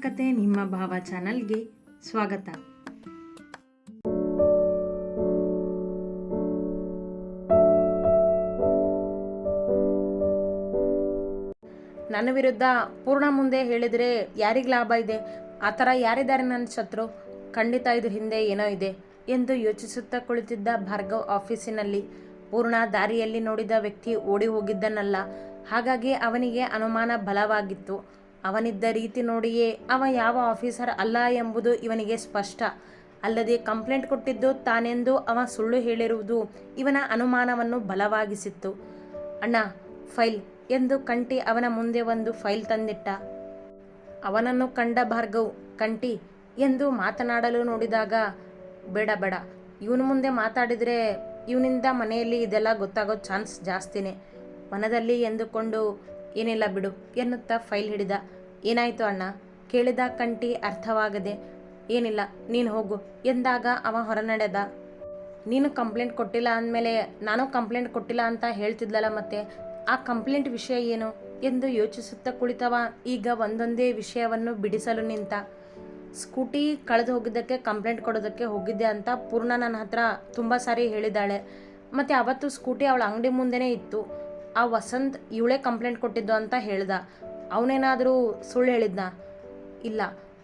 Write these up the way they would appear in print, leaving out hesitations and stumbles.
ಕತೆ ನಿಮ್ಮ ಭಾವ ಚಾನಲ್ಗೆ ಸ್ವಾಗತ. ನನ್ನ ವಿರುದ್ಧ ಪೂರ್ಣ ಮುಂದೆ ಹೇಳಿದರೆ ಯಾರಿಗೆ ಲಾಭ ಇದೆ? ಆ ಥರ ಯಾರಿದ್ದಾರೆ ನನ್ನ ಶತ್ರು? ಖಂಡಿತ ಇದ್ರ ಹಿಂದೆ ಏನೋ ಇದೆ ಎಂದು ಯೋಚಿಸುತ್ತಾ ಕುಳಿತಿದ್ದ ಭಾರ್ಗವ್ ಆಫೀಸಿನಲ್ಲಿ ಪೂರ್ಣ ದಾರಿಯಲ್ಲಿ ನೋಡಿದ ವ್ಯಕ್ತಿ ಓಡಿ ಹೋಗಿದ್ದನಲ್ಲ. ಹಾಗಾಗಿ ಅವನಿಗೆ ಅನುಮಾನ ಬಲವಾಗಿತ್ತು. ಅವನಿದ್ದ ರೀತಿ ನೋಡಿಯೇ ಅವ ಯಾವ ಆಫೀಸರ್ ಅಲ್ಲ ಎಂಬುದು ಇವನಿಗೆ ಸ್ಪಷ್ಟ. ಅಲ್ಲದೆ ಕಂಪ್ಲೇಂಟ್ ಕೊಟ್ಟಿದ್ದು ತಾನೆಂದು ಅವ ಸುಳ್ಳು ಹೇಳಿರುವುದು ಇವನ ಅನುಮಾನವನ್ನು ಬಲವಾಗಿಸಿತ್ತು. ಅಣ್ಣ, ಫೈಲ್ ಎಂದು ಕಂಟಿ ಅವನ ಮುಂದೆ ಒಂದು ಫೈಲ್ ತಂದಿಟ್ಟ. ಅವನನ್ನು ಕಂಡ ಭಾರ್ಗವ್ ಕಂಟಿ ಎಂದು ಮಾತನಾಡಲು ನೋಡಿದಾಗ, ಬೇಡ ಬೇಡ, ಇವನು ಮುಂದೆ ಮಾತಾಡಿದರೆ ಇವನಿಂದ ಮನೆಯಲ್ಲಿ ಇದೆಲ್ಲ ಗೊತ್ತಾಗೋ ಚಾನ್ಸ್ ಜಾಸ್ತಿನೇ ಮನದಲ್ಲಿ ಎಂದುಕೊಂಡು, ಏನಿಲ್ಲ ಬಿಡು ಎನ್ನುತ್ತಾ ಫೈಲ್ ಹಿಡಿದ. ಏನಾಯಿತು ಅಣ್ಣ ಕೇಳಿದ ಕಂಟಿ ಅರ್ಥವಾಗದೆ. ಏನಿಲ್ಲ, ನೀನು ಹೋಗು ಎಂದಾಗ ಅವ ಹೊರನಡೆದ. ನೀನು ಕಂಪ್ಲೇಂಟ್ ಕೊಟ್ಟಿಲ್ಲ ಅಂದಮೇಲೆ ನಾನು ಕಂಪ್ಲೇಂಟ್ ಕೊಟ್ಟಿಲ್ಲ ಅಂತ ಹೇಳ್ತಿದ್ಲಲ್ಲ, ಮತ್ತೆ ಆ ಕಂಪ್ಲೇಂಟ್ ವಿಷಯ ಏನು ಎಂದು ಯೋಚಿಸುತ್ತಾ ಕುಳಿತವ ಈಗ ಒಂದೊಂದೇ ವಿಷಯವನ್ನು ಬಿಡಿಸಲು ನಿಂತ. ಸ್ಕೂಟಿ ಕಳೆದು ಹೋಗಿದ್ದಕ್ಕೆ ಕಂಪ್ಲೇಂಟ್ ಕೊಡೋದಕ್ಕೆ ಹೋಗಿದ್ದೆ ಅಂತ ಪೂರ್ಣ ನನ್ನ ಹತ್ರ ತುಂಬ ಸಾರಿ ಹೇಳಿದ್ದಾಳೆ. ಮತ್ತು ಅವತ್ತು ಸ್ಕೂಟಿ ಅವಳ ಅಂಗಡಿ ಮುಂದೆನೇ ಇತ್ತು. ಆ ವಸಂತ್ ಇವಳೇ ಕಂಪ್ಲೇಂಟ್ ಕೊಟ್ಟಿದ್ದು ಅಂತ ಹೇಳ್ದ. ಅವನೇನಾದರೂ ಸುಳ್ಳು ಹೇಳಿದ್ನಾ? ಇಲ್ಲ.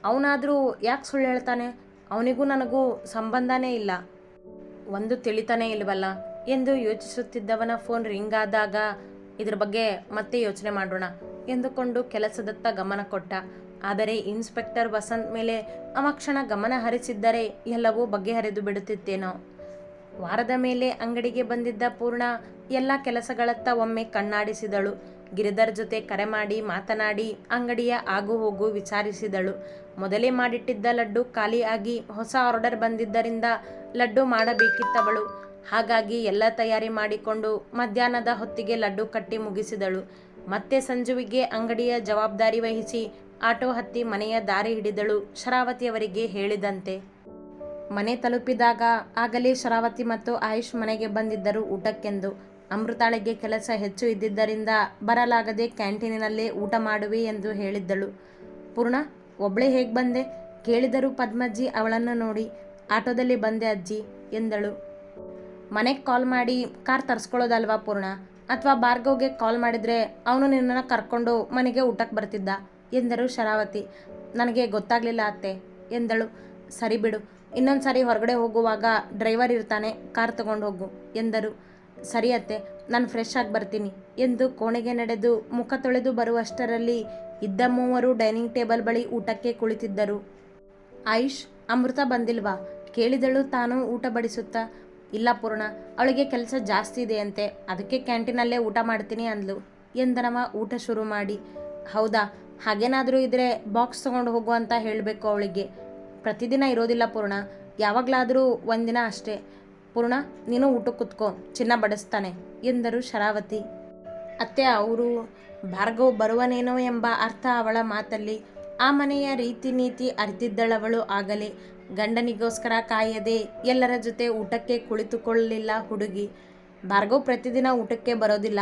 ಅವನಾದರೂ ಯಾಕೆ ಸುಳ್ಳು ಹೇಳ್ತಾನೆ? ಅವನಿಗೂ ನನಗೂ ಸಂಬಂಧನೇ ಇಲ್ಲ. ಒಂದು ತಿಳಿತಾನೇ ಇಲ್ವಲ್ಲ ಎಂದು ಯೋಚಿಸುತ್ತಿದ್ದವನ ಫೋನ್ ರಿಂಗ್ ಆದಾಗ, ಇದ್ರ ಬಗ್ಗೆ ಮತ್ತೆ ಯೋಚನೆ ಮಾಡೋಣ ಎಂದುಕೊಂಡು ಕೆಲಸದತ್ತ ಗಮನ ಕೊಟ್ಟ. ಆದರೆ ಇನ್ಸ್ಪೆಕ್ಟರ್ ವಸಂತ್ ಮೇಲೆ ಅವ ಕ್ಷಣ ಗಮನ ಹರಿಸಿದ್ದರೆ ಎಲ್ಲವೂ ಬಗೆಹರಿದು ಬಿಡುತ್ತಿತ್ತೇನೋ. ವಾರದ ಮೇಲೆ ಅಂಗಡಿಗೆ ಬಂದಿದ್ದ ಪೂರ್ಣ ಎಲ್ಲ ಕೆಲಸಗಳತ್ತ ಒಮ್ಮೆ ಕಣ್ಣಾಡಿಸಿದಳು. ಗಿರಿಧರ್ ಜೊತೆ ಕರೆ ಮಾಡಿ ಮಾತನಾಡಿ ಅಂಗಡಿಯ ಆಗು ಹೋಗು ವಿಚಾರಿಸಿದಳು. ಮೊದಲೇ ಮಾಡಿಟ್ಟಿದ್ದ ಲಡ್ಡು ಖಾಲಿ ಆಗಿ ಹೊಸ ಆರ್ಡರ್ ಬಂದಿದ್ದರಿಂದ ಲಡ್ಡು ಮಾಡಬೇಕಿತ್ತವಳು. ಹಾಗಾಗಿ ಎಲ್ಲ ತಯಾರಿ ಮಾಡಿಕೊಂಡು ಮಧ್ಯಾಹ್ನದ ಹೊತ್ತಿಗೆ ಲಡ್ಡು ಕಟ್ಟಿ ಮುಗಿಸಿದಳು. ಮತ್ತೆ ಸಂಜುವಿಗೆ ಅಂಗಡಿಯ ಜವಾಬ್ದಾರಿ ವಹಿಸಿ ಆಟೋ ಹತ್ತಿ ಮನೆಯ ದಾರಿ ಹಿಡಿದಳು ಶರಾವತಿಯವರಿಗೆ ಹೇಳಿದಂತೆ. ಮನೆ ತಲುಪಿದಾಗ ಆಗಲೇ ಶರಾವತಿ ಮತ್ತು ಆಯುಷ್ ಮನೆಗೆ ಬಂದಿದ್ದರು ಊಟಕ್ಕೆಂದು. ಅಮೃತಾಳಿಗೆ ಕೆಲಸ ಹೆಚ್ಚು ಇದ್ದಿದ್ದರಿಂದ ಬರಲಾಗದೆ ಕ್ಯಾಂಟೀನಿನಲ್ಲೇ ಊಟ ಮಾಡುವೆ ಎಂದು ಹೇಳಿದ್ದಳು. ಪೂರ್ಣ, ಒಬ್ಳೆ ಹೇಗೆ ಬಂದೆ ಕೇಳಿದರು ಪದ್ಮಜ್ಜಿ ಅವಳನ್ನು ನೋಡಿ. ಆಟೋದಲ್ಲಿ ಬಂದೆ ಅಜ್ಜಿ ಎಂದಳು. ಮನೆಗೆ ಕಾಲ್ ಮಾಡಿ ಕಾರ್ ತರಿಸ್ಕೊಳ್ಳೋದಲ್ವಾ ಪೂರ್ಣ? ಅಥವಾ ಭಾರ್ಗವ್ಗೆ ಕಾಲ್ ಮಾಡಿದರೆ ಅವನು ನಿನ್ನನ್ನು ಕರ್ಕೊಂಡು ಮನೆಗೆ ಊಟಕ್ಕೆ ಬರ್ತಿದ್ದ ಎಂದರು ಶರಾವತಿ. ನನಗೆ ಗೊತ್ತಾಗಲಿಲ್ಲ ಅತ್ತೆ ಎಂದಳು. ಸರಿ ಬಿಡು, ಇನ್ನೊಂದು ಸಾರಿ ಹೊರಗಡೆ ಹೋಗುವಾಗ ಡ್ರೈವರ್ ಇರ್ತಾನೆ, ಕಾರ್ ತಗೊಂಡು ಹೋಗು ಎಂದರು. ಸರಿ ಅತ್ತೆ, ನಾನು ಫ್ರೆಶ್ ಆಗಿ ಬರ್ತೀನಿ ಎಂದು ಕೋಣೆಗೆ ನಡೆದು ಮುಖ ತೊಳೆದು ಬರುವಷ್ಟರಲ್ಲಿ ಇದ್ದ ಮೂವರು ಡೈನಿಂಗ್ ಟೇಬಲ್ ಬಳಿ ಊಟಕ್ಕೆ ಕುಳಿತಿದ್ದರು. ಆಯುಷ್, ಅಮೃತ ಬಂದಿಲ್ವಾ ಕೇಳಿದಳು ತಾನು ಊಟ ಬಡಿಸುತ್ತಾ. ಇಲ್ಲ ಪೂರ್ಣ, ಅವಳಿಗೆ ಕೆಲಸ ಜಾಸ್ತಿ ಇದೆಯಂತೆ, ಅದಕ್ಕೆ ಕ್ಯಾಂಟೀನಲ್ಲೇ ಊಟ ಮಾಡ್ತೀನಿ ಅಂದ್ಲು ಎಂದನವ ಊಟ ಶುರು ಮಾಡಿ. ಹೌದಾ? ಹಾಗೇನಾದರೂ ಇದ್ದರೆ ಬಾಕ್ಸ್ ತೊಗೊಂಡು ಹೋಗು ಅಂತ ಹೇಳಬೇಕು ಅವಳಿಗೆ. ಪ್ರತಿದಿನ ಇರೋದಿಲ್ಲ ಪೂರ್ಣ, ಯಾವಾಗಲಾದರೂ ಒಂದಿನ ಅಷ್ಟೇ. ಪೂರ್ಣ, ನೀನು ಊಟಕ್ಕೆ ಕುತ್ಕೋ, ಚಿನ್ನ ಬಡಿಸ್ತಾನೆ ಎಂದರು ಶರಾವತಿ. ಅತ್ತೆ, ಅವರು ಭಾರ್ಗವ್ ಬರುವನೇನೋ ಎಂಬ ಅರ್ಥ ಅವಳ ಮಾತಲ್ಲಿ. ಆ ಮನೆಯ ರೀತಿ ನೀತಿ ಅರಿತಿದ್ದಳವಳು ಆಗಲೇ. ಗಂಡನಿಗೋಸ್ಕರ ಕಾಯದೆ ಎಲ್ಲರ ಜೊತೆ ಊಟಕ್ಕೆ ಕುಳಿತುಕೊಳ್ಳಲಿಲ್ಲ ಹುಡುಗಿ. ಭಾರ್ಗವ್ ಪ್ರತಿದಿನ ಊಟಕ್ಕೆ ಬರೋದಿಲ್ಲ,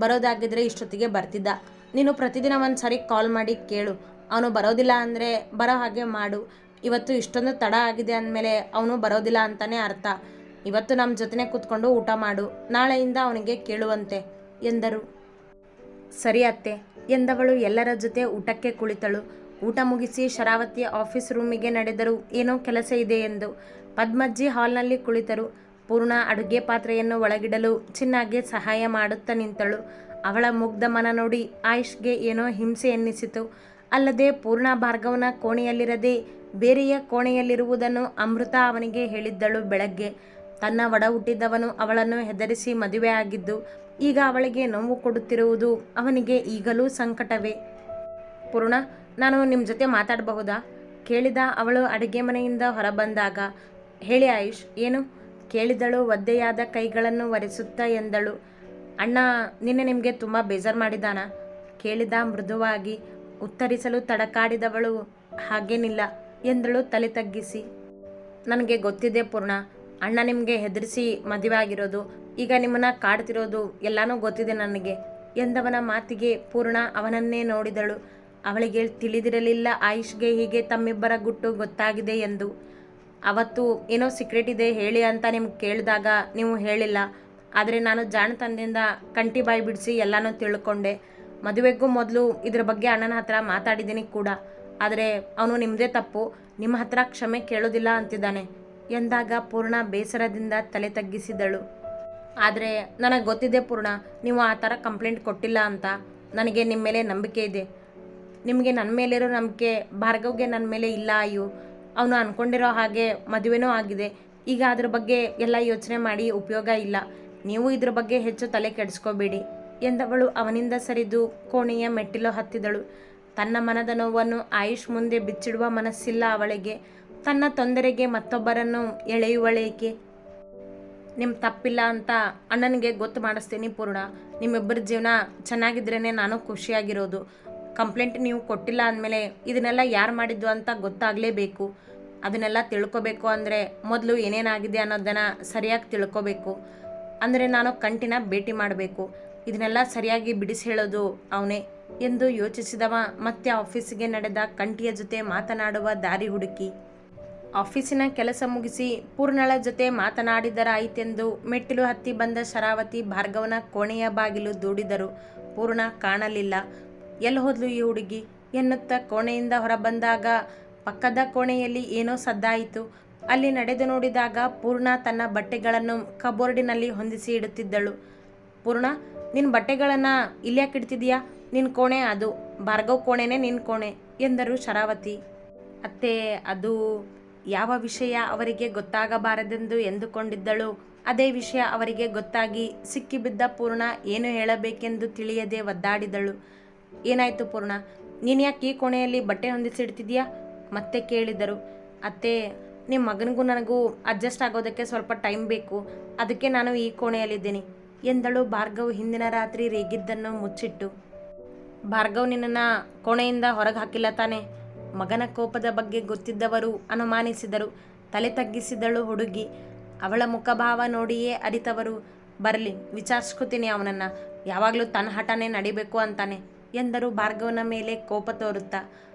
ಬರೋದಾಗಿದ್ರೆ ಇಷ್ಟೊತ್ತಿಗೆ ಬರ್ತಿದ್ದ. ನೀನು ಪ್ರತಿದಿನ ಒಂದು ಸಾರಿ ಕಾಲ್ ಮಾಡಿ ಕೇಳು. ಅವನು ಬರೋದಿಲ್ಲ ಅಂದರೆ ಬರೋ ಹಾಗೆ ಮಾಡು. ಇವತ್ತು ಇಷ್ಟೊಂದು ತಡ ಆಗಿದೆ ಅಂದಮೇಲೆ ಅವನು ಬರೋದಿಲ್ಲ ಅಂತಲೇ ಅರ್ಥ. ಇವತ್ತು ನಮ್ಮ ಜೊತೆನೇ ಕೂತ್ಕೊಂಡು ಊಟ ಮಾಡು, ನಾಳೆಯಿಂದ ಅವನಿಗೆ ಕೇಳುವಂತೆ ಎಂದರು. ಸರಿ ಅತ್ತೆ ಎಂದವಳು ಎಲ್ಲರ ಜೊತೆ ಊಟಕ್ಕೆ ಕುಳಿತಳು. ಊಟ ಮುಗಿಸಿ ಶರಾವತಿ ಆಫೀಸ್ ರೂಮಿಗೆ ನಡೆದರು ಏನೋ ಕೆಲಸ ಇದೆ ಎಂದು. ಪದ್ಮಜ್ಜಿ ಹಾಲ್ನಲ್ಲಿ ಕುಳಿತರು. ಪೂರ್ಣ ಅಡುಗೆ ಪಾತ್ರೆಯನ್ನು ಒಳಗಿಡಲು ಚಿನ್ನಾಗೆ ಸಹಾಯ ಮಾಡುತ್ತಾ ನಿಂತಳು. ಅವಳ ಮುಗ್ಧ ಮನ ನೋಡಿ ಆಯುಷ್ಗೆ ಏನೋ ಹಿಂಸೆ ಎನ್ನಿಸಿತು. ಅಲ್ಲದೆ ಪೂರ್ಣ ಭಾರ್ಗವನ ಕೋಣೆಯಲ್ಲಿರದೆ ಬೇರೆಯ ಕೋಣೆಯಲ್ಲಿರುವುದನ್ನು ಅಮೃತ ಅವನಿಗೆ ಹೇಳಿದ್ದಳು ಬೆಳಗ್ಗೆ. ತನ್ನ ಒಡ ಹುಟ್ಟಿದವನು ಅವಳನ್ನು ಹೆದರಿಸಿ ಮದುವೆ ಆಗಿದ್ದು ಈಗ ಅವಳಿಗೆ ನೋವು ಕೊಡುತ್ತಿರುವುದು ಅವನಿಗೆ ಈಗಲೂ ಸಂಕಟವೇ. ಪೂರ್ಣ, ನಾನು ನಿಮ್ಮ ಜೊತೆ ಮಾತಾಡಬಹುದಾ ಕೇಳಿದ ಅವಳು ಅಡುಗೆ ಮನೆಯಿಂದ ಹೊರಬಂದಾಗ. ಹೇಳಿ ಆಯುಷ್, ಏನು ಕೇಳಿದಳು ಒದ್ದೆಯಾದ ಕೈಗಳನ್ನು ಒರೆಸುತ್ತಾ. ಎಂದಳು. ಅಣ್ಣ ನಿನ್ನೆ ನಿಮಗೆ ತುಂಬ ಬೇಜಾರು ಮಾಡಿದ್ದಾನಾ ಕೇಳಿದ ಮೃದುವಾಗಿ. ಉತ್ತರಿಸಲು ತಡಕಾಡಿದವಳು. ಹಾಗೇನಿಲ್ಲ ಎಂದಳು ತಲೆ ತಗ್ಗಿಸಿ. ನನಗೆ ಗೊತ್ತಿದೆ ಪೂರ್ಣ, ಅಣ್ಣ ನಿಮಗೆ ಹೆದರಿಸಿ ಮದುವೆ ಆಗಿರೋದು, ಈಗ ನಿಮ್ಮನ್ನು ಕಾಡ್ತಿರೋದು ಎಲ್ಲನೂ ಗೊತ್ತಿದೆ ನನಗೆ ಎಂದವನ ಮಾತಿಗೆ ಪೂರ್ಣ ಅವನನ್ನೇ ನೋಡಿದಳು. ಅವಳಿಗೆ ತಿಳಿದಿರಲಿಲ್ಲ ಆಯುಷ್ಗೆ ಹೀಗೆ ತಮ್ಮಿಬ್ಬರ ಗುಟ್ಟು ಗೊತ್ತಾಗಿದೆ ಎಂದು. ಅವತ್ತು ಏನೋ ಸೀಕ್ರೆಟ್ ಇದೆ ಹೇಳಿ ಅಂತ ನಿಮ್ಗೆ ಕೇಳಿದಾಗ ನೀವು ಹೇಳಿಲ್ಲ. ಆದರೆ ನಾನು ಜಾಣತನದಿಂದ ಕಂಟಿ ಬಾಯಿ ಬಿಡಿಸಿ ಎಲ್ಲನೂ ತಿಳ್ಕೊಂಡೆ. ಮದುವೆಗೂ ಮೊದಲು ಇದ್ರ ಬಗ್ಗೆ ಅಣ್ಣನ ಹತ್ರ ಮಾತಾಡಿದ್ದೀನಿ ಕೂಡ. ಆದರೆ ಅವನು ನಿಮ್ಮದೇ ತಪ್ಪು, ನಿಮ್ಮ ಹತ್ರ ಕ್ಷಮೆ ಕೇಳೋದಿಲ್ಲ ಅಂತಿದ್ದಾನೆ ಎಂದಾಗ ಪೂರ್ಣ ಬೇಸರದಿಂದ ತಲೆ ತಗ್ಗಿಸಿದಳು. ಆದರೆ ನನಗೆ ಗೊತ್ತಿದೆ ಪೂರ್ಣ, ನೀವು ಆ ಥರ ಕಂಪ್ಲೇಂಟ್ ಕೊಟ್ಟಿಲ್ಲ ಅಂತ. ನನಗೆ ನಿಮ್ಮ ಮೇಲೆ ನಂಬಿಕೆ ಇದೆ. ನಿಮಗೆ ನನ್ನ ಮೇಲಿರೋ ನಂಬಿಕೆ ಭಾರ್ಗವ್ಗೆ ನನ್ನ ಮೇಲೆ ಇಲ್ಲ. ಅಯ್ಯೋ, ಅವನು ಅಂದ್ಕೊಂಡಿರೋ ಹಾಗೆ ಮದುವೆನೂ ಆಗಿದೆ. ಈಗ ಅದ್ರ ಬಗ್ಗೆ ಎಲ್ಲ ಯೋಚನೆ ಮಾಡಿ ಉಪಯೋಗ ಇಲ್ಲ. ನೀವು ಇದ್ರ ಬಗ್ಗೆ ಹೆಚ್ಚು ತಲೆ ಕೆಡಿಸ್ಕೋಬೇಡಿ ಎಂದವಳು ಅವನಿಂದ ಸರಿದು ಕೋಣೆಯ ಮೆಟ್ಟಿಲು ಹತ್ತಿದಳು. ತನ್ನ ಮನದ ನೋವನ್ನು ಆಯುಷ್ ಮುಂದೆ ಬಿಚ್ಚಿಡುವ ಮನಸ್ಸಿಲ್ಲ ಅವಳಿಗೆ. ತನ್ನ ತೊಂದರೆಗೆ ಮತ್ತೊಬ್ಬರನ್ನು ಎಳೆಯುವಳೇಕೆ? ನಿಮ್ಮ ತಪ್ಪಿಲ್ಲ ಅಂತ ಅಣ್ಣನಿಗೆ ಗೊತ್ತು ಮಾಡಿಸ್ತೀನಿ ಪೂರ್ಣ. ನಿಮ್ಮಿಬ್ಬರ ಜೀವನ ಚೆನ್ನಾಗಿದ್ರೇ ನಾನು ಖುಷಿಯಾಗಿರೋದು. ಕಂಪ್ಲೇಂಟ್ ನೀವು ಕೊಟ್ಟಿಲ್ಲ ಅಂದಮೇಲೆ ಇದನ್ನೆಲ್ಲ ಯಾರು ಮಾಡಿದ್ದು ಅಂತ ಗೊತ್ತಾಗಲೇಬೇಕು. ಅದನ್ನೆಲ್ಲ ತಿಳ್ಕೊಬೇಕು ಅಂದರೆ ಮೊದಲು ಏನೇನಾಗಿದೆ ಅನ್ನೋದನ್ನು ಸರಿಯಾಗಿ ತಿಳ್ಕೊಬೇಕು. ಅಂದರೆ ನಾನು ಕಂಟಿನ ಭೇಟಿ ಮಾಡಬೇಕು. ಇದನ್ನೆಲ್ಲ ಸರಿಯಾಗಿ ಬಿಡಿಸಿ ಹೇಳೋದು ಅವನೇ ಎಂದು ಯೋಚಿಸಿದವ ಮತ್ತೆ ಆಫೀಸಿಗೆ ನಡೆದ ಕಂಟಿಯ ಜೊತೆ ಮಾತನಾಡುವ ದಾರಿ ಹುಡುಕಿ. ಆಫೀಸಿನ ಕೆಲಸ ಮುಗಿಸಿ ಪೂರ್ಣಳ ಜೊತೆ ಮಾತನಾಡಿದರಾಯಿತೆಂದು ಮೆಟ್ಟಿಲು ಹತ್ತಿ ಬಂದ ಶರಾವತಿ ಭಾರ್ಗವನ ಕೋಣೆಯ ಬಾಗಿಲು ದೂಡಿದರು. ಪೂರ್ಣ ಕಾಣಲಿಲ್ಲ. ಎಲ್ಲಿ ಹೋದ್ಲು ಈ ಹುಡುಗಿ ಎನ್ನುತ್ತಾ ಕೋಣೆಯಿಂದ ಹೊರಬಂದಾಗ ಪಕ್ಕದ ಕೋಣೆಯಲ್ಲಿ ಏನೋ ಸದ್ದಾಯಿತು. ಅಲ್ಲಿ ನಡೆದು ನೋಡಿದಾಗ ಪೂರ್ಣ ತನ್ನ ಬಟ್ಟೆಗಳನ್ನು ಕಬೋರ್ಡಿನಲ್ಲಿ ಹೊಂದಿಸಿ ಇಡುತ್ತಿದ್ದಳು. ಪೂರ್ಣ, ನಿನ್ನ ಬಟ್ಟೆಗಳನ್ನು ಇಲ್ಯಾಕೆ ಇಡ್ತಿದೀಯಾ? ನಿನ್ನ ಕೋಣೆ ಅದು, ಭಾರ್ಗವ್ ಕೋಣೆನೇ ನಿನ್ನ ಕೋಣೆ ಎಂದರು ಶರಾವತಿ. ಅತ್ತೆ, ಅದು ಯಾವ ವಿಷಯ ಅವರಿಗೆ ಗೊತ್ತಾಗಬಾರದೆಂದು ಎಂದುಕೊಂಡಿದ್ದಳು. ಅದೇ ವಿಷಯ ಅವರಿಗೆ ಗೊತ್ತಾಗಿ ಸಿಕ್ಕಿಬಿದ್ದ ಪೂರ್ಣ ಏನು ಹೇಳಬೇಕೆಂದು ತಿಳಿಯದೆ ಒದ್ದಾಡಿದಳು. ಏನಾಯಿತು ಪೂರ್ಣ, ನೀನು ಯಾಕೆ ಈ ಕೋಣೆಯಲ್ಲಿ ಬಟ್ಟೆ ಹೊಂದಿಸಿಡ್ತಿದ್ಯಾ ಮತ್ತೆ ಕೇಳಿದರು. ಅತ್ತೆ, ನಿಮ್ಮ ಮಗನಿಗೂ ನನಗೂ ಅಡ್ಜಸ್ಟ್ ಆಗೋದಕ್ಕೆ ಸ್ವಲ್ಪ ಟೈಮ್ ಬೇಕು, ಅದಕ್ಕೆ ನಾನು ಈ ಕೋಣೆಯಲ್ಲಿದ್ದೀನಿ ಎಂದಳು ಭಾರ್ಗವ್ ಹಿಂದಿನ ರಾತ್ರಿ ರೇಗಿದ್ದನ್ನು ಮುಚ್ಚಿಟ್ಟು. ಭಾರ್ಗವ್ ನಿನ್ನನ್ನು ಕೋಣೆಯಿಂದ ಹೊರಗೆ ಹಾಕಿಲ್ಲ ತಾನೆ? ಮಗನ ಕೋಪದ ಬಗ್ಗೆ ಗೊತ್ತಿದ್ದವರು ಅನುಮಾನಿಸಿದರು. ತಲೆ ತಗ್ಗಿಸಿದಳು ಹುಡುಗಿ. ಅವಳ ಮುಖಭಾವ ನೋಡಿಯೇ ಅರಿತವರು, ಬರಲಿ ವಿಚಾರಿಸ್ಕೊತೀನಿ ಅವನನ್ನು, ಯಾವಾಗಲೂ ತನ್ನ ಹಠನೇ ನಡಿಬೇಕು ಅಂತಾನೆ ಎಂದರು ಭಾರ್ಗವನ ಮೇಲೆ ಕೋಪ ತೋರುತ್ತಾ.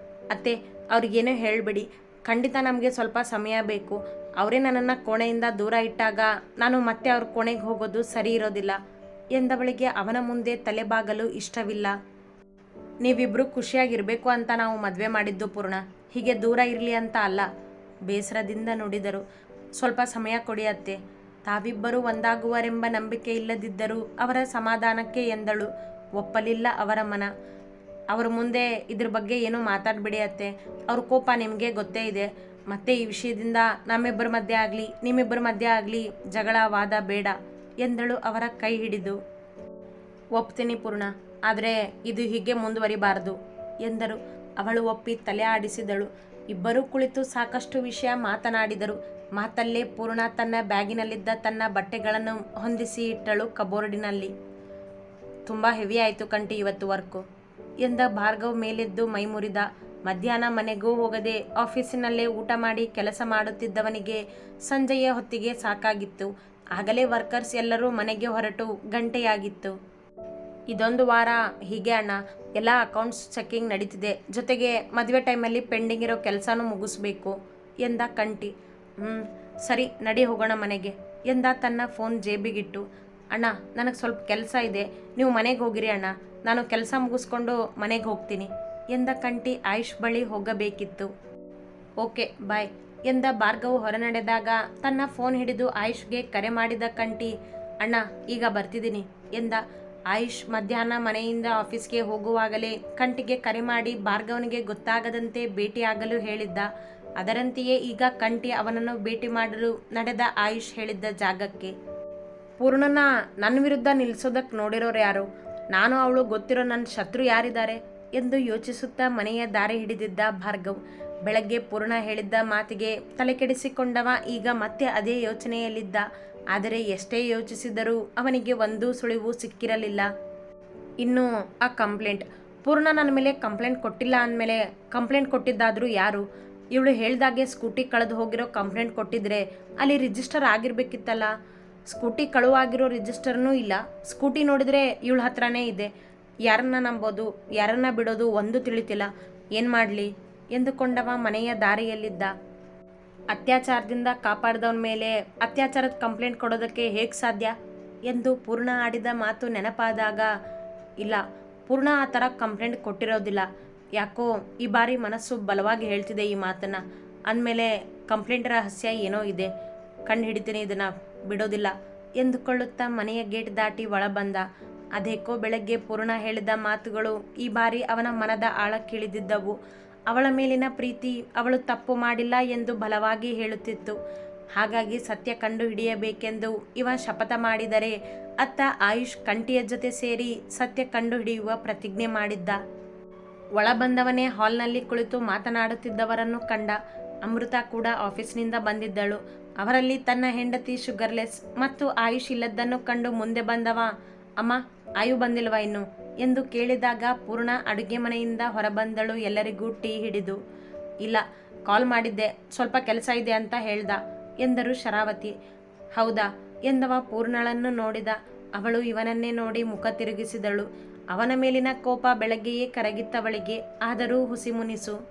ಅತ್ತೆ, ಅವ್ರಿಗೇನೂ ಹೇಳಬೇಡಿ, ಖಂಡಿತ ನಮಗೆ ಸ್ವಲ್ಪ ಸಮಯ ಬೇಕು. ಅವರೇ ನನ್ನನ್ನು ಕೋಣೆಯಿಂದ ದೂರ ಇಟ್ಟಾಗ ನಾನು ಮತ್ತೆ ಅವ್ರ ಕೋಣೆಗೆ ಹೋಗೋದು ಸರಿ ಇರೋದಿಲ್ಲ ಎಂದವಳಿಗೆ ಅವನ ಮುಂದೆ ತಲೆಬಾಗಲು ಇಷ್ಟವಿಲ್ಲ. ನೀವಿಬ್ಬರು ಖುಷಿಯಾಗಿರಬೇಕು ಅಂತ ನಾವು ಮದುವೆ ಮಾಡಿದ್ದು ಪೂರ್ಣ, ಹೀಗೆ ದೂರ ಇರಲಿ ಅಂತ ಅಲ್ಲ. ಬೇಸರದಿಂದ ನುಡಿದರು. ಸ್ವಲ್ಪ ಸಮಯ ಕೊಡಿ ಅತ್ತೆ, ತಾವಿಬ್ಬರೂ ಒಂದಾಗುವರೆಂಬ ನಂಬಿಕೆ ಇಲ್ಲದಿದ್ದರೂ ಅವರ ಸಮಾಧಾನಕ್ಕೆ ಎಂದಳು. ಒಪ್ಪಲಿಲ್ಲ ಅವರ ಮನ. ಅವ್ರ ಮುಂದೆ ಇದ್ರ ಬಗ್ಗೆ ಏನೂ ಮಾತಾಡಬೇಡಿ ಅತ್ತೆ, ಅವ್ರ ಕೋಪ ನಿಮಗೆ ಗೊತ್ತೇ ಇದೆ. ಮತ್ತೆ ಈ ವಿಷಯದಿಂದ ನಮ್ಮಿಬ್ಬರ ಮಧ್ಯೆ ಆಗಲಿ ನಿಮ್ಮಿಬ್ಬರ ಮಧ್ಯೆ ಆಗಲಿ ಜಗಳ ವಾದ ಬೇಡ ಎಂದಳು ಅವರ ಕೈ ಹಿಡಿದು. ಒಪ್ತೀನಿ ಪೂರ್ಣ, ಆದರೆ ಇದು ಹೀಗೆ ಮುಂದುವರಿಬಾರದು ಎಂದರು. ಅವಳು ಒಪ್ಪಿ ತಲೆ ಆಡಿಸಿದಳು. ಇಬ್ಬರೂ ಕುಳಿತು ಸಾಕಷ್ಟು ವಿಷಯ ಮಾತನಾಡಿದರು. ಮಾತಲ್ಲೇ ಪೂರ್ಣ ತನ್ನ ಬ್ಯಾಗಿನಲ್ಲಿದ್ದ ತನ್ನ ಬಟ್ಟೆಗಳನ್ನು ಹೊಂದಿಸಿ ಇಟ್ಟಳು ಕಬೋರ್ಡಿನಲ್ಲಿ. ತುಂಬ ಹೆವಿ ಆಯಿತು ಕಂಟಿ ಇವತ್ತು ವರ್ಕು ಎಂದ ಭಾರ್ಗವ್ ಮೇಲೆದ್ದು ಮೈ ಮುರಿದ. ಮಧ್ಯಾಹ್ನ ಮನೆಗೂ ಹೋಗದೆ ಆಫೀಸಿನಲ್ಲೇ ಊಟ ಮಾಡಿ ಕೆಲಸ ಮಾಡುತ್ತಿದ್ದವನಿಗೆ ಸಂಜೆಯ ಹೊತ್ತಿಗೆ ಸಾಕಾಗಿತ್ತು. ಆಗಲೇ ವರ್ಕರ್ಸ್ ಎಲ್ಲರೂ ಮನೆಗೆ ಹೊರಟು ಗಂಟೆಯಾಗಿತ್ತು. ಇದೊಂದು ವಾರ ಹೀಗೆ ಅಣ್ಣ, ಎಲ್ಲ ಅಕೌಂಟ್ಸ್ ಚೆಕ್ಕಿಂಗ್ ನಡೀತಿದೆ, ಜೊತೆಗೆ ಮದುವೆ ಟೈಮಲ್ಲಿ ಪೆಂಡಿಂಗ್ ಇರೋ ಕೆಲಸನೂ ಮುಗಿಸ್ಬೇಕು ಎಂದ ಕಂಟಿ. ಸರಿ ನಡಿ ಹೋಗೋಣ ಮನೆಗೆ ಎಂದ ತನ್ನ ಫೋನ್ ಜೇಬಿಗಿಟ್ಟು. ಅಣ್ಣ, ನನಗೆ ಸ್ವಲ್ಪ ಕೆಲಸ ಇದೆ, ನೀವು ಮನೆಗೆ ಹೋಗಿರಿ ಅಣ್ಣ, ನಾನು ಕೆಲಸ ಮುಗಿಸ್ಕೊಂಡು ಮನೆಗೆ ಹೋಗ್ತೀನಿ ಎಂದ ಕಂಟಿ ಆಯುಷ್ ಬಳಿ ಹೋಗಬೇಕಿತ್ತು. ಓಕೆ ಬಾಯ್ ಎಂದ ಭಾರ್ಗವ್ ಹೊರನಡೆದಾಗ ತನ್ನ ಫೋನ್ ಹಿಡಿದು ಆಯುಷ್ಗೆ ಕರೆ ಮಾಡಿದ ಕಂಟಿ. ಅಣ್ಣ, ಈಗ ಬರ್ತಿದ್ದೀನಿ ಎಂದ. ಆಯುಷ್ ಮಧ್ಯಾಹ್ನ ಮನೆಯಿಂದ ಆಫೀಸ್ಗೆ ಹೋಗುವಾಗಲೇ ಕಂಟಿಗೆ ಕರೆ ಮಾಡಿ ಭಾರ್ಗವನಿಗೆ ಗೊತ್ತಾಗದಂತೆ ಭೇಟಿಯಾಗಲು ಹೇಳಿದ್ದ. ಅದರಂತೆಯೇ ಈಗ ಕಂಟಿ ಅವನನ್ನು ಭೇಟಿ ಮಾಡಲು ನಡೆದ ಆಯುಷ್ ಹೇಳಿದ್ದ ಜಾಗಕ್ಕೆ. ಪೂರ್ಣನ ನನ್ನ ವಿರುದ್ಧ ನಿಲ್ಲಿಸೋದಕ್ಕೆ ನೋಡಿರೋರು ಯಾರು? ನಾನು ಅವಳು ಗೊತ್ತಿರೋ ನನ್ನ ಶತ್ರು ಯಾರಿದ್ದಾರೆ ಎಂದು ಯೋಚಿಸುತ್ತಾ ಮನೆಯ ದಾರಿ ಹಿಡಿದಿದ್ದ ಭಾರ್ಗವ್. ಬೆಳಗ್ಗೆ ಪೂರ್ಣ ಹೇಳಿದ್ದ ಮಾತಿಗೆ ತಲೆಕೆಡಿಸಿಕೊಂಡವ ಈಗ ಮತ್ತೆ ಅದೇ ಯೋಚನೆಯಲ್ಲಿದ್ದ. ಆದರೆ ಎಷ್ಟೇ ಯೋಚಿಸಿದರೂ ಅವನಿಗೆ ಒಂದೂ ಸುಳಿವು ಸಿಕ್ಕಿರಲಿಲ್ಲ. ಇನ್ನು ಆ ಕಂಪ್ಲೇಂಟ್, ಪೂರ್ಣ ನನ್ನ ಮೇಲೆ ಕಂಪ್ಲೇಂಟ್ ಕೊಟ್ಟಿಲ್ಲ ಅಂದಮೇಲೆ ಕಂಪ್ಲೇಂಟ್ ಕೊಟ್ಟಿದ್ದಾದರೂ ಯಾರು? ಇವಳು ಹೇಳ್ದಾಗೆ ಸ್ಕೂಟಿ ಕಳೆದು ಹೋಗಿರೋ ಕಂಪ್ಲೇಂಟ್ ಕೊಟ್ಟಿದ್ರೆ ಅಲ್ಲಿ ರಿಜಿಸ್ಟರ್ ಆಗಿರಬೇಕಿತ್ತಲ್ಲ. ಸ್ಕೂಟಿ ಕಳುವಾಗಿರೋ ರಿಜಿಸ್ಟರ್ನೂ ಇಲ್ಲ. ಸ್ಕೂಟಿ ನೋಡಿದರೆ ಇವಳ ಹತ್ರನೇ ಇದೆ. ಯಾರನ್ನ ನಂಬೋದು ಯಾರನ್ನ ಬಿಡೋದು ಒಂದು ತಿಳಿತಿಲ್ಲ. ಏನು ಮಾಡಲಿ ಎಂದುಕೊಂಡವ ಮನೆಯ ದಾರಿಯಲ್ಲಿದ್ದ. ಅತ್ಯಾಚಾರದಿಂದ ಕಾಪಾಡಿದವನ ಮೇಲೆ ಅತ್ಯಾಚಾರದ ಕಂಪ್ಲೇಂಟ್ ಕೊಡೋದಕ್ಕೆ ಹೇಗೆ ಸಾಧ್ಯ ಎಂದು ಪೂರ್ಣ ಆಡಿದ ಮಾತು ನೆನಪಾದಾಗ, ಇಲ್ಲ, ಪೂರ್ಣ ಆ ಥರ ಕಂಪ್ಲೇಂಟ್ ಕೊಟ್ಟಿರೋದಿಲ್ಲ. ಯಾಕೋ ಈ ಬಾರಿ ಮನಸ್ಸು ಬಲವಾಗಿ ಹೇಳ್ತಿದೆ ಈ ಮಾತನ್ನು. ಅಂದಮೇಲೆ ಕಂಪ್ಲೇಂಟ್ ರಹಸ್ಯ ಏನೋ ಇದೆ, ಕಂಡು ಹಿಡಿತೀನಿ, ಇದನ್ನು ಬಿಡೋದಿಲ್ಲ ಎಂದುಕೊಳ್ಳುತ್ತಾ ಮನೆಯ ಗೇಟ್ ದಾಟಿ ಒಳ ಬಂದ. ಅದೇಕೋ ಬೆಳಗ್ಗೆ ಪೂರ್ಣ ಹೇಳಿದ ಮಾತುಗಳು ಈ ಬಾರಿ ಅವನ ಮನದ ಆಳಕ್ಕಿಳಿದಿದ್ದವು. ಅವಳ ಮೇಲಿನ ಪ್ರೀತಿ ಅವಳು ತಪ್ಪು ಮಾಡಿಲ್ಲ ಎಂದು ಬಲವಾಗಿ ಹೇಳುತ್ತಿತ್ತು. ಹಾಗಾಗಿ ಸತ್ಯ ಕಂಡು ಹಿಡಿಯಬೇಕೆಂದು ಇವ ಶಪಥ ಮಾಡಿದರೆ, ಅತ್ತ ಆಯುಷ್ ಕಂಠಿಯ ಜೊತೆ ಸೇರಿ ಸತ್ಯ ಕಂಡು ಹಿಡಿಯುವ ಪ್ರತಿಜ್ಞೆ ಮಾಡಿದ್ದ. ಒಳ ಬಂದವನೇ ಹಾಲ್ನಲ್ಲಿ ಕುಳಿತು ಮಾತನಾಡುತ್ತಿದ್ದವರನ್ನು ಕಂಡ. ಅಮೃತ ಕೂಡ ಆಫೀಸ್ನಿಂದ ಬಂದಿದ್ದಳು. ಅವರಲ್ಲಿ ತನ್ನ ಹೆಂಡತಿ ಶುಗರ್ಲೆಸ್ ಮತ್ತು ಆಯುಷ್ ಇಲ್ಲದ್ದನ್ನು ಕಂಡು ಮುಂದೆ ಬಂದವ, ಅಮ್ಮ, ಆಯು ಬಂದಿಲ್ವಾ ಇನ್ನು ಎಂದು ಕೇಳಿದಾಗ ಪೂರ್ಣ ಅಡುಗೆ ಮನೆಯಿಂದ ಹೊರಬಂದಳು ಎಲ್ಲರಿಗೂ ಟೀ ಹಿಡಿದು. ಇಲ್ಲ, ಕಾಲ್ ಮಾಡಿದ್ದೆ, ಸ್ವಲ್ಪ ಕೆಲಸ ಇದೆ ಅಂತ ಹೇಳ್ದ ಎಂದರು ಶರಾವತಿ. ಹೌದಾ ಎಂದವ ಪೂರ್ಣಳನ್ನು ನೋಡಿದ. ಅವಳು ಇವನನ್ನೇ ನೋಡಿ ಮುಖ ತಿರುಗಿಸಿದಳು. ಅವನ ಮೇಲಿನ ಕೋಪ ಬೆಳಗ್ಗೆಯೇ ಕರಗಿತ್ತವಳಿಗೆ. ಆದರೂ ಹುಸಿ ಮುನಿಸು.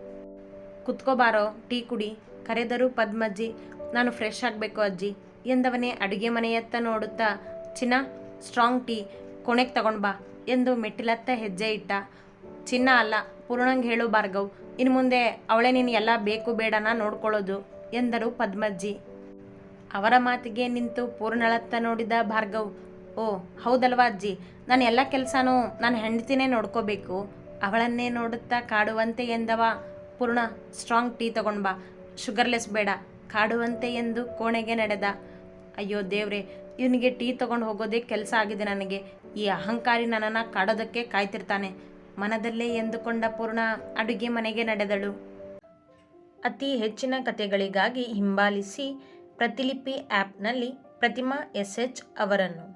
ಕುತ್ಕೋಬಾರೋ, ಟೀ ಕುಡಿ ಕರೆದರು ಪದ್ಮಜ್ಜಿ. ನಾನು ಫ್ರೆಶ್ ಆಗಬೇಕು ಅಜ್ಜಿ ಎಂದವನೇ ಅಡುಗೆ ಮನೆಯತ್ತ ನೋಡುತ್ತಾ, ಚಿನ್ನ, ಸ್ಟ್ರಾಂಗ್ ಟೀ ಕೊನೆಗೆ ತಗೊಂಡು ಬಾ ಎಂದು ಮೆಟ್ಟಿಲತ್ತ ಹೆಜ್ಜೆ ಇಟ್ಟ. ಚಿನ್ನ ಅಲ್ಲ, ಪೂರ್ಣಂಗೆ ಹೇಳು ಭಾರ್ಗವ್, ಇನ್ನು ಮುಂದೆ ಅವಳೇ ನೀನು ಎಲ್ಲ ಬೇಕು ಬೇಡನ ನೋಡ್ಕೊಳ್ಳೋದು ಎಂದರು ಪದ್ಮಜ್ಜಿ. ಅವರ ಮಾತಿಗೆ ನಿಂತು ಪೂರ್ಣಳತ್ತ ನೋಡಿದ ಭಾರ್ಗವ್, ಓ ಹೌದಲ್ವಾ ಅಜ್ಜಿ, ನಾನು ಎಲ್ಲ ಕೆಲಸನೂ ನನ್ನ ಹೆಂಡತಿನೇ ನೋಡ್ಕೋಬೇಕು. ಅವಳನ್ನೇ ನೋಡುತ್ತಾ ಕಾಡುವಂತೆ ಎಂದವ. ಪೂರ್ಣ, ಸ್ಟ್ರಾಂಗ್ ಟೀ ತಗೊಂಡು ಬಾ, ಶುಗರ್ಲೆಸ್ ಬೇಡ ಕಾಡುವಂತೆ ಎಂದು ಕೋಣೆಗೆ ನಡೆದ. ಅಯ್ಯೋ ದೇವ್ರೆ, ಇವನಿಗೆ ಟೀ ತಗೊಂಡು ಹೋಗೋದೇ ಕೆಲಸ ಆಗಿದೆ ನನಗೆ. ಈ ಅಹಂಕಾರಿ ನನ್ನನ್ನು ಕಾಡೋದಕ್ಕೆ ಕಾಯ್ತಿರ್ತಾನೆ ಮನದಲ್ಲೇ ಎಂದುಕೊಂಡ ಪೂರ್ಣ ಅಡುಗೆ ಮನೆಗೆ ನಡೆದಳು. ಅತಿ ಹೆಚ್ಚಿನ ಕಥೆಗಳಿಗಾಗಿ ಹಿಂಬಾಲಿಸಿ ಪ್ರತಿಲಿಪಿ ಆ್ಯಪ್ನಲ್ಲಿ ಪ್ರತಿಮಾ SH ಅವರನ್ನು.